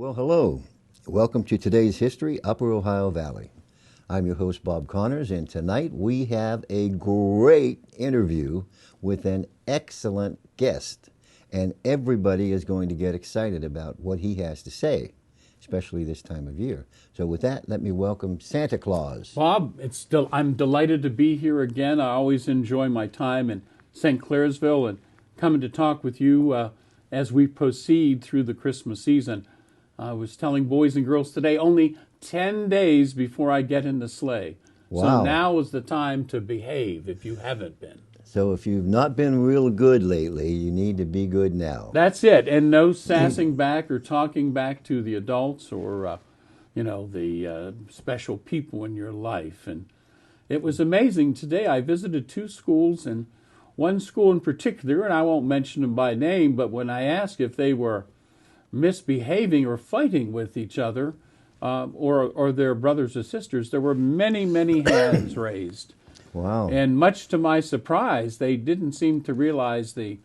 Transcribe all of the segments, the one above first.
Well, hello. Welcome to today's History, Upper Ohio Valley. I'm your host, Bob Connors, and tonight we have a great interview with an excellent guest. And everybody is going to get excited about what he has to say, especially this time of year. So with that, let me welcome Santa Claus. Bob, I'm delighted to be here again. I always enjoy my time in St. Clairsville and coming to talk with you as we proceed through the Christmas season. I was telling boys and girls today, only 10 days before I get in the sleigh. Wow. So now is the time to behave if you haven't been. So if you've not been real good lately, you need to be good now. That's it. And no sassing back or talking back to the adults or, the special people in your life. And it was amazing. Today I visited two schools, and one school in particular, and I won't mention them by name, but when I asked if they were misbehaving or fighting with each other or their brothers or sisters, there were many, many hands raised. Wow. And much to my surprise, they didn't seem to realize the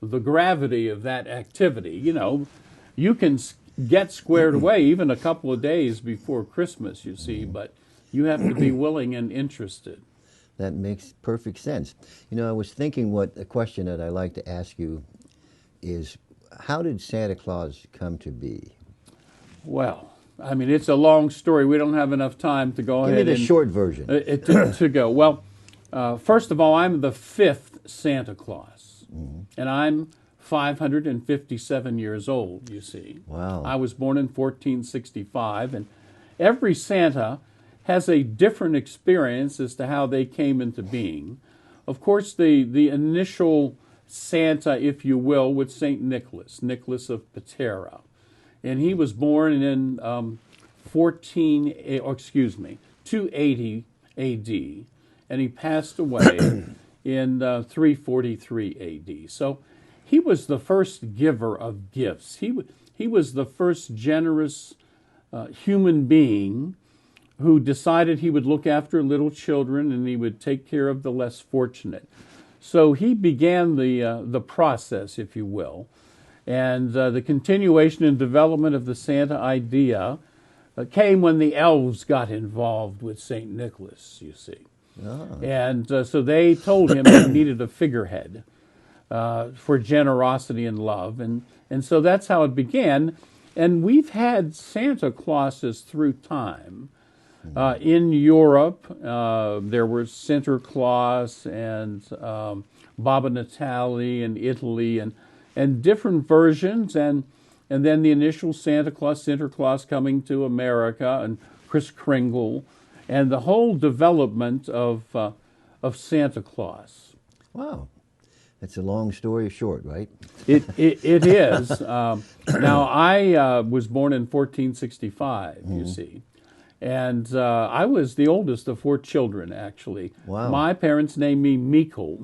gravity of that activity. You know, you can get squared away even a couple of days before Christmas, you see, but you have to be willing and interested. That makes perfect sense. You know, I was thinking what a question that I like to ask you is, how did Santa Claus come to be? Well, I mean, it's a long story. We don't have enough time to go ahead Give me the and short version. to go. Well, first of all, I'm the fifth Santa Claus, and I'm 557 years old, you see. Wow. I was born in 1465, and every Santa has a different experience as to how they came into being. Of course, the initial Santa, if you will, with St. Nicholas of Patera. And he was born in 280 A.D., and he passed away in 343 A.D. So he was the first giver of gifts. He was the first generous human being who decided he would look after little children and he would take care of the less fortunate. So he began the process, if you will, and the continuation and development of the Santa idea came when the elves got involved with St. Nicholas, you see. Oh. And so they told him he needed a figurehead for generosity and love, and so that's how it began. And we've had Santa Clauses through time. In Europe, there were Sinterklaas and Babbo Natale in Italy, and different versions, and then the initial Sinterklaas coming to America, and Kris Kringle, and the whole development of Santa Claus. Wow. That's a long story short, right? It is. Now, I was born in 1465, you see. And I was the oldest of four children, actually. Wow. My parents named me Michael,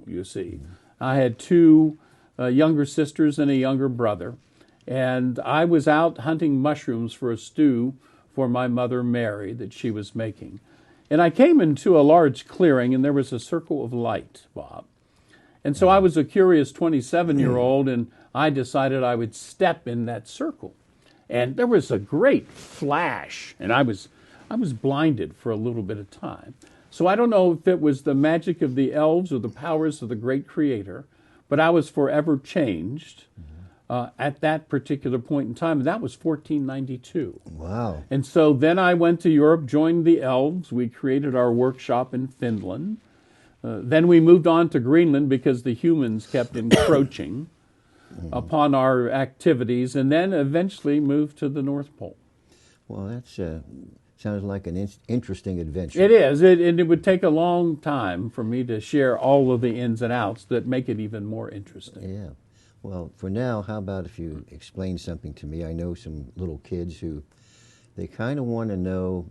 you see. I had two younger sisters and a younger brother. And I was out hunting mushrooms for a stew for my mother, Mary, that she was making. And I came into a large clearing, and there was a circle of light, Bob. And so I was a curious 27-year-old, and I decided I would step in that circle. And there was a great flash, and I was blinded for a little bit of time. So I don't know if it was the magic of the elves or the powers of the great Creator, but I was forever changed at that particular point in time, and that was 1492. Wow. And so then I went to Europe, joined the elves. We created our workshop in Finland. Then we moved on to Greenland because the humans kept encroaching upon our activities, and then eventually moved to the North Pole. Well, that sounds like an interesting adventure. It is, and it would take a long time for me to share all of the ins and outs that make it even more interesting. Yeah. Well, for now, how about if you explain something to me? I know some little kids who, they kind of want to know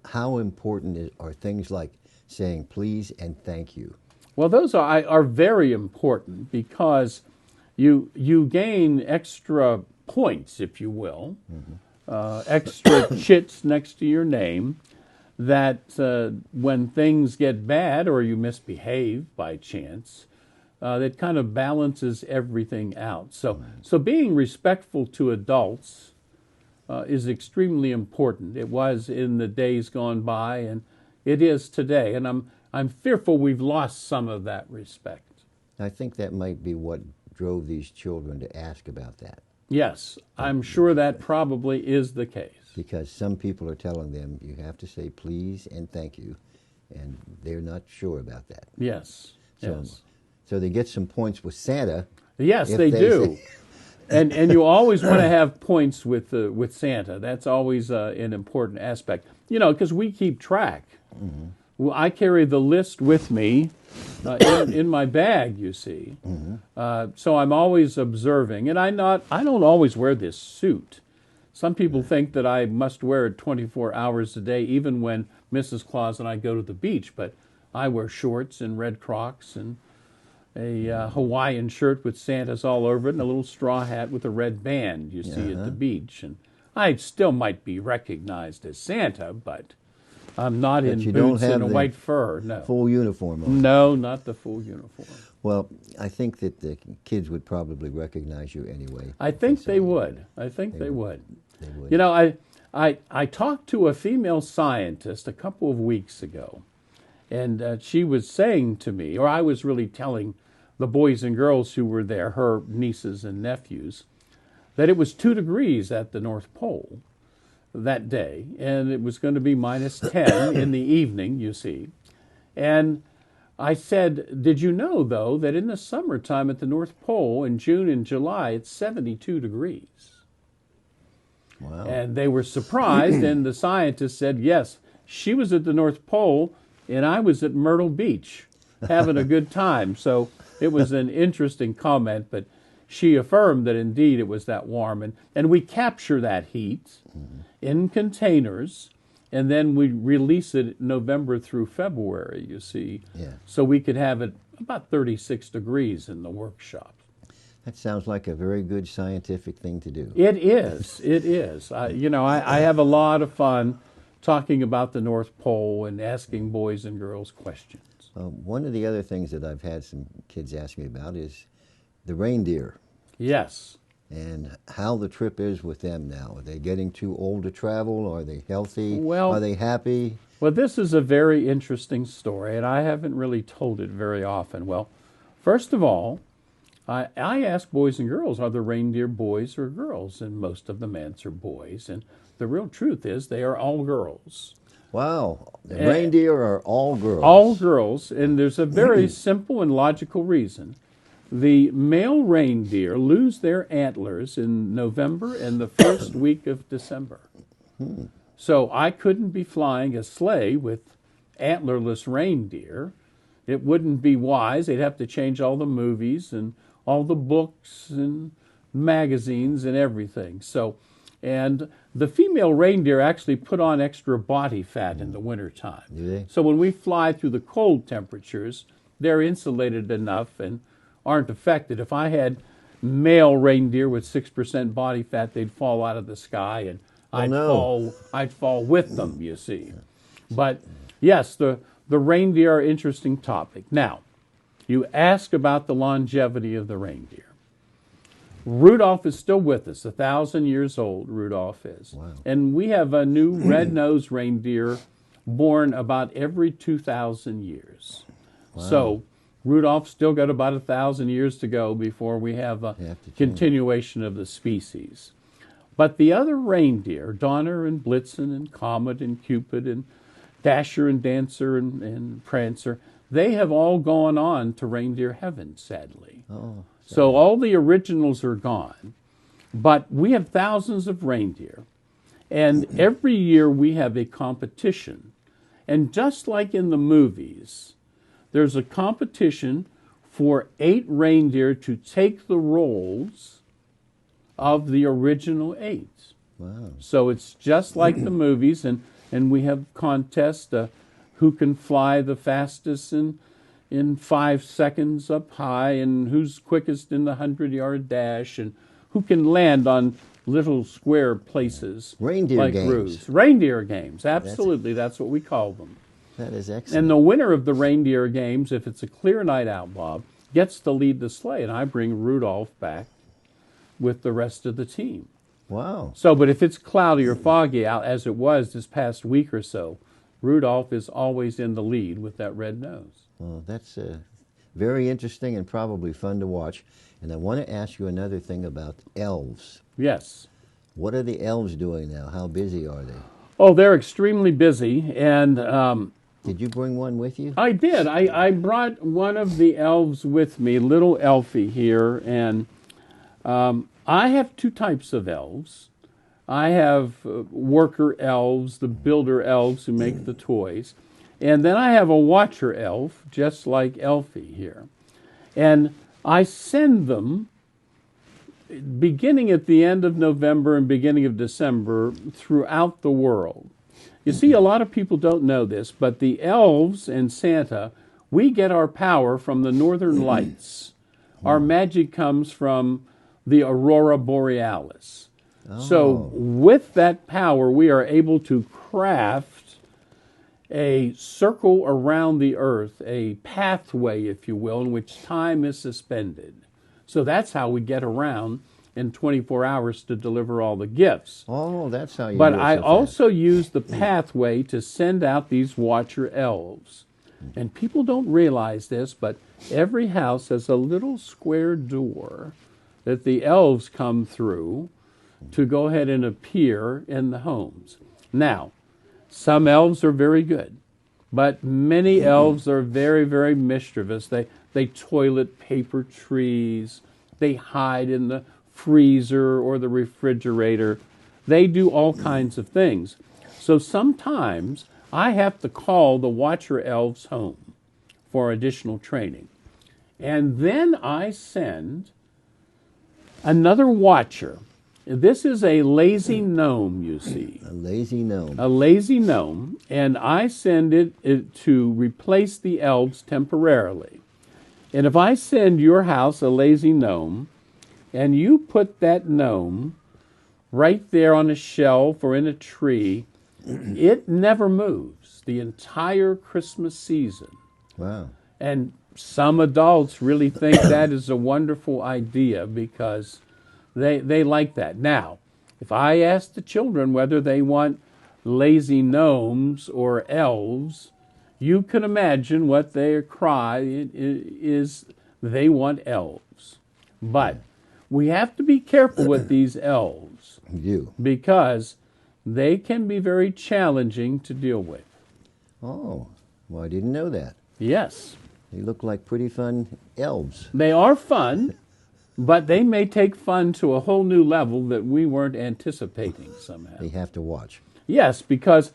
how important are things like saying please and thank you. Well, those are very important because you gain extra points, if you will, extra chits next to your name, that when things get bad or you misbehave by chance, that kind of balances everything out. So being respectful to adults is extremely important. It was in the days gone by, and it is today. And I'm fearful we've lost some of that respect. I think that might be what drove these children to ask about that. Yes, I'm sure that probably is the case. Because some people are telling them you have to say please and thank you, and they're not sure about that. Yes. So, yes. so they get some points with Santa. Yes, they do. And you always want to have points with Santa. That's always an important aspect. You know, because we keep track. Mm-hmm. Well, I carry the list with me in my bag, you see. Mm-hmm. So I'm always observing. And I don't always wear this suit. Some people think that I must wear it 24 hours a day, even when Mrs. Claus and I go to the beach. But I wear shorts and red Crocs and a Hawaiian shirt with Santa's all over it and a little straw hat with a red band you see at the beach. And I still might be recognized as Santa, but I'm not in boots and a white fur. No. Full uniform on. No, not the full uniform. Well, I think that the kids would probably recognize you anyway. I think they would. I think they would. They would. You know, I talked to a female scientist a couple of weeks ago, and she was saying to me, or I was really telling the boys and girls who were there, her nieces and nephews, that it was 2 degrees at the North Pole that day, and it was going to be minus 10 in the evening, you see. And I said, did you know, though, that in the summertime at the North Pole in June and July, it's 72 degrees? Wow. And they were surprised, and the scientist said, yes, she was at the North Pole, and I was at Myrtle Beach having a good time. So it was an interesting comment, but she affirmed that indeed it was that warm. And we capture that heat in containers, and then we release it November through February, you see. Yeah. So we could have it about 36 degrees in the workshop. That sounds like a very good scientific thing to do. It is. It is. I have a lot of fun talking about the North Pole and asking boys and girls questions. One of the other things that I've had some kids ask me about is the reindeer. Yes. And how the trip is with them now. Are they getting too old to travel? Are they healthy? Well, are they happy? Well, this is a very interesting story, and I haven't really told it very often. Well, first of all, I ask boys and girls, are the reindeer boys or girls? And most of them answer boys. And the real truth is they are all girls. Wow. The reindeer are all girls. All girls. And there's a very simple and logical reason. The male reindeer lose their antlers in November and the first week of December. So I couldn't be flying a sleigh with antlerless reindeer. It wouldn't be wise. They'd have to change all the movies and all the books and magazines and everything. And the female reindeer actually put on extra body fat in the wintertime. Do they? So when we fly through the cold temperatures, they're insulated enough and aren't affected. If I had male reindeer with 6% body fat, they'd fall out of the sky and I'd fall with them, you see. But yes, the reindeer are an interesting topic. Now, you ask about the longevity of the reindeer. Rudolph is still with us, 1,000 years old, Rudolph is. Wow. And we have a new red-nosed reindeer born about every 2,000 years. Wow. So Rudolph's still got about 1,000 years to go before we have a continuation of the species. But the other reindeer, Donner and Blitzen and Comet and Cupid and Dasher and Dancer and Prancer, they have all gone on to reindeer heaven, sadly. Oh, so all the originals are gone. But we have thousands of reindeer. And every year we have a competition. And just like in the movies, there's a competition for 8 reindeer to take the roles of the original 8. wow. So it's just like the movies, and we have contests who can fly the fastest in 5 seconds up high, and who's quickest in the 100-yard dash, and who can land on little square places Reindeer like games. roofs. Reindeer games, absolutely. That's what we call them. That is excellent. And the winner of the reindeer games, if it's a clear night out, Bob, gets to lead the sleigh, and I bring Rudolph back with the rest of the team. Wow. So, but if it's cloudy or foggy out, as it was this past week or so, Rudolph is always in the lead with that red nose. Well, that's very interesting and probably fun to watch. And I want to ask you another thing about elves. Yes. What are the elves doing now? How busy are they? Oh, they're extremely busy, and Did you bring one with you? I did. I brought one of the elves with me, little Elfie here, and I have two types of elves. I have worker elves, the builder elves who make the toys, and then I have a watcher elf, just like Elfie here. And I send them beginning at the end of November and beginning of December throughout the world. You see, a lot of people don't know this, but the elves and Santa, we get our power from the northern lights. Our magic comes from the aurora borealis. So with that power, we are able to craft a circle around the earth, a pathway, if you will, in which time is suspended. So that's how we get around in 24 hours to deliver all the gifts. Oh, that's how you But do it I so also use the pathway to send out these watcher elves. And people don't realize this, but every house has a little square door that the elves come through to go ahead and appear in the homes. Now, some elves are very good, but many elves are very, very mischievous. They toilet paper trees. They hide in the freezer or the refrigerator. They do all kinds of things. So sometimes I have to call the watcher elves home for additional training. And then I send another watcher. This is a lazy gnome, you see. A lazy gnome. A lazy gnome, and I send it to replace the elves temporarily. And if I send your house a lazy gnome, and you put that gnome right there on a shelf or in a tree, it never moves the entire Christmas season. Wow. And some adults really think that is a wonderful idea because they like that. Now, if I ask the children whether they want lazy gnomes or elves, you can imagine what their cry is. They want elves. But we have to be careful with these elves. You. Because they can be very challenging to deal with. Oh, well, I didn't know that. Yes. They look like pretty fun elves. They are fun, but they may take fun to a whole new level that we weren't anticipating somehow. They have to watch. Yes, because,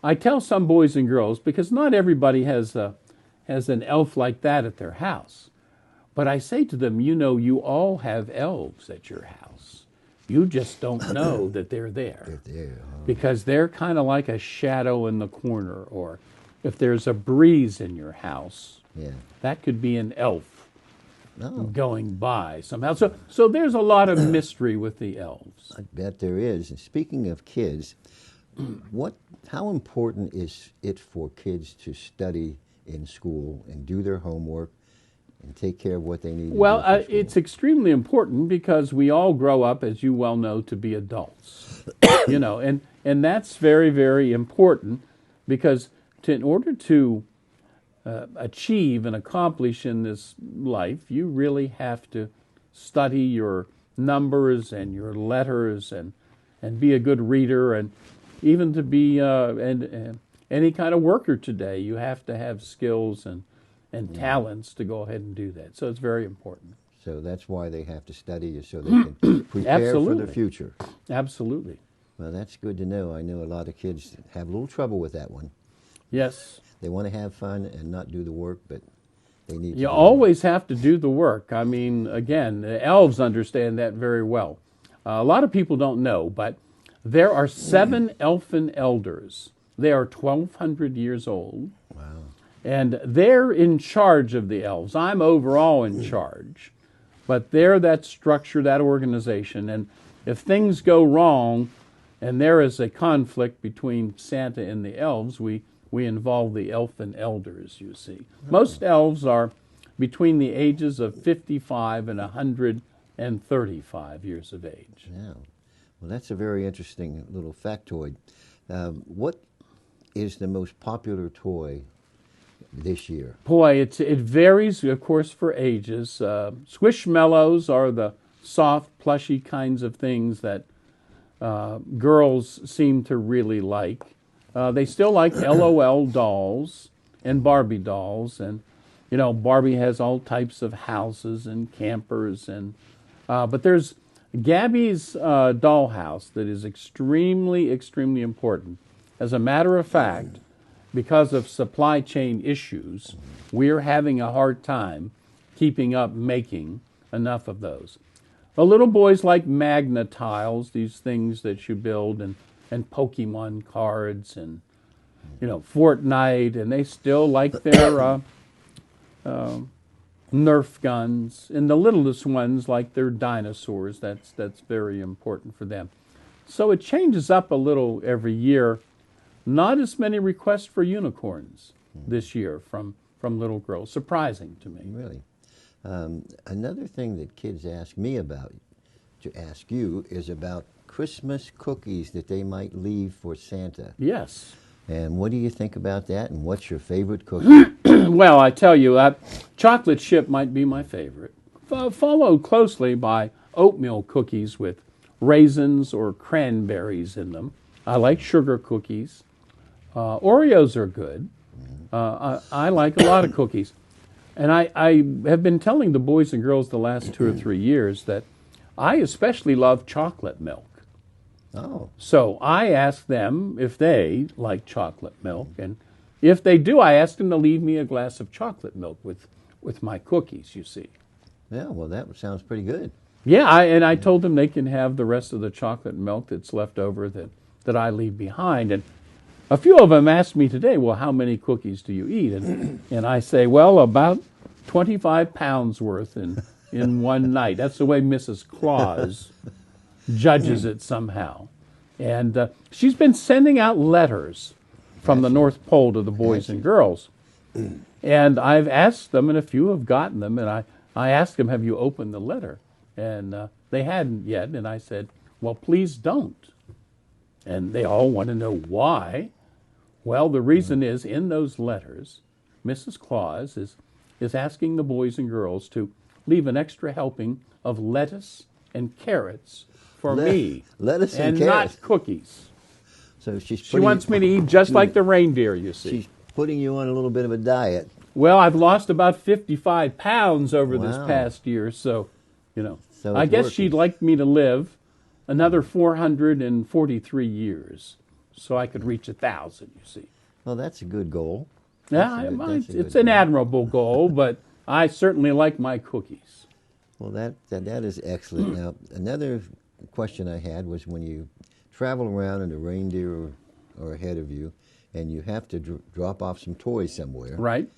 I tell some boys and girls, because not everybody has an elf like that at their house. But I say to them, you all have elves at your house. You just don't know that they're there. They're there. Because they're kind of like a shadow in the corner, or if there's a breeze in your house, Yeah. that could be an elf Oh, going by somehow. So there's a lot of mystery with the elves. I bet there is. And speaking of kids, how important is it for kids to study in school and do their homework and take care of what they need to do for school? It's extremely important because we all grow up, as you well know, to be adults. And that's very, very important because in order to achieve and accomplish in this life, you really have to study your numbers and your letters and be a good reader, and even to be any kind of worker today, you have to have skills and talents to go ahead and do that. So it's very important. So that's why they have to study, is so they can prepare for the future. Absolutely. Well, that's good to know. I know a lot of kids have a little trouble with that one. Yes. They want to have fun and not do the work, but they need to. You always have to do the work. I mean, again, the elves understand that very well. A lot of people don't know, but there are 7 elfin elders. They are 1,200 years old. Wow. And they're in charge of the elves. I'm overall in charge. But they're that structure, that organization. And if things go wrong and there is a conflict between Santa and the elves, we involve the elfin elders, you see. Most elves are between the ages of 55 and 135 years of age. Yeah. Well, that's a very interesting little factoid. What is the most popular toy this year? Boy, it varies, of course, for ages. Squishmallows are the soft, plushy kinds of things that girls seem to really like. They still like LOL dolls and Barbie dolls, and Barbie has all types of houses and campers, but there's Gabby's dollhouse that is extremely, extremely important. As a matter of fact, because of supply chain issues, we're having a hard time keeping up making enough of those. The little boys like Magna tiles, these things that you build, and Pokemon cards, and Fortnite, and they still like their Nerf guns, and the littlest ones like their dinosaurs. That's very important for them. So it changes up a little every year. Not as many requests for unicorns this year from little girls. Surprising to me. Really. Another thing that kids ask me about, to ask you, is about Christmas cookies that they might leave for Santa. Yes. And what do you think about that, and what's your favorite cookie? Well, I tell you, chocolate chip might be my favorite, followed closely by oatmeal cookies with raisins or cranberries in them. I like sugar cookies. Oreos are good. I like a lot of cookies. And I have been telling the boys and girls the last 2 or 3 years that I especially love chocolate milk. Oh. So I ask them if they like chocolate milk, and if they do, I ask them to leave me a glass of chocolate milk with my cookies, you see. Yeah, well, that sounds pretty good. Yeah, I told them they can have the rest of the chocolate milk that's left over that I leave behind. And a few of them asked me today, well, how many cookies do you eat? And I say, well, about 25 pounds worth in one night. That's the way Mrs. Claus judges it somehow. And she's been sending out letters from the North Pole to the boys and girls. And I've asked them, and a few have gotten them, and I asked them, have you opened the letter? And they hadn't yet, and I said, well, please don't. And they all want to know why. Well, the reason is, in those letters, Mrs. Claus is asking the boys and girls to leave an extra helping of lettuce and carrots for me. Lettuce and carrots. Not cookies. So she wants me to eat just like the reindeer, you see. She's putting you on a little bit of a diet. Well, I've lost about 55 pounds over this Wow. past year, so, So I it's guess working. she'd like me to live another 443 years so I could reach 1,000, you see. Well, that's a good goal. Yeah, That's a good it's an goal. admirable goal, but I certainly like my cookies. Well, that is excellent. Now, another question I had was, when you travel around and the reindeer are ahead of you, and you have to drop off some toys somewhere, Right?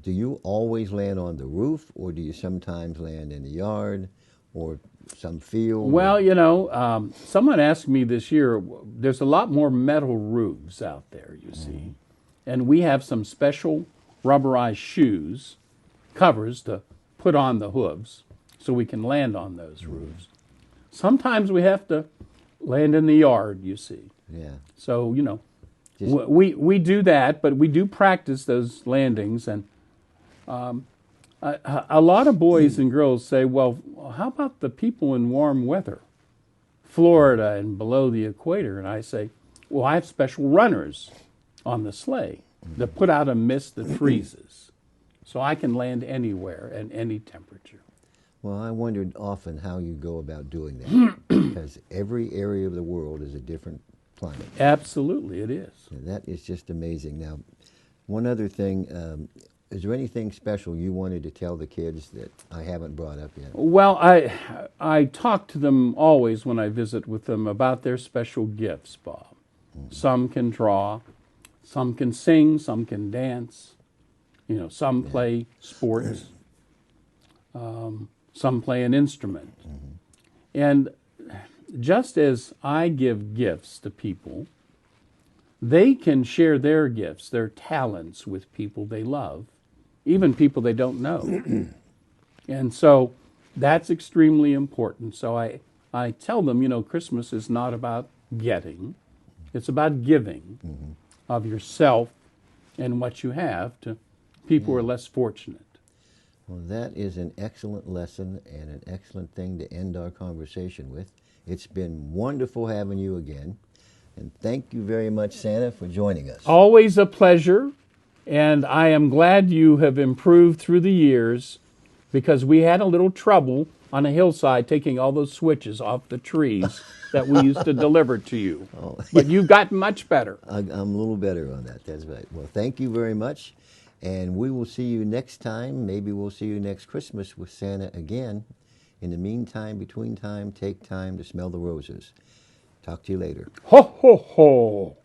do you always land on the roof, or do you sometimes land in the yard, or some field? Well, someone asked me this year, there's a lot more metal roofs out there, you see. And we have some special rubberized shoes, covers to put on the hooves so we can land on those roofs. Sometimes we have to land in the yard, you see. Yeah. So, Just- we do that, but we do practice those landings. And a lot of boys and girls say, well, how about the people in warm weather, Florida and below the equator? And I say, well, I have special runners on the sleigh that put out a mist that freezes. So I can land anywhere at any temperature. Well, I wondered often how you go about doing that, because every area of the world is a different climate. Absolutely, it is. And that is just amazing. Now, one other thing, is there anything special you wanted to tell the kids that I haven't brought up yet? Well, I talk to them always when I visit with them about their special gifts, Bob. Some can draw, some can sing, some can dance, some play sports, some play an instrument. And just as I give gifts to people, they can share their gifts, their talents with people they love even people they don't know. And so that's extremely important. So I tell them, Christmas is not about getting, it's about giving of yourself and what you have to people who are less fortunate. Well, that is an excellent lesson and an excellent thing to end our conversation with. It's been wonderful having you again. And thank you very much, Santa, for joining us. Always a pleasure. And I am glad you have improved through the years, because we had a little trouble on a hillside taking all those switches off the trees that we used to deliver to you. Oh, But you've gotten much better. I'm a little better on that. That's right. Well, thank you very much. And we will see you next time. Maybe we'll see you next Christmas with Santa again. In the meantime, between time, take time to smell the roses. Talk to you later. Ho, ho, ho.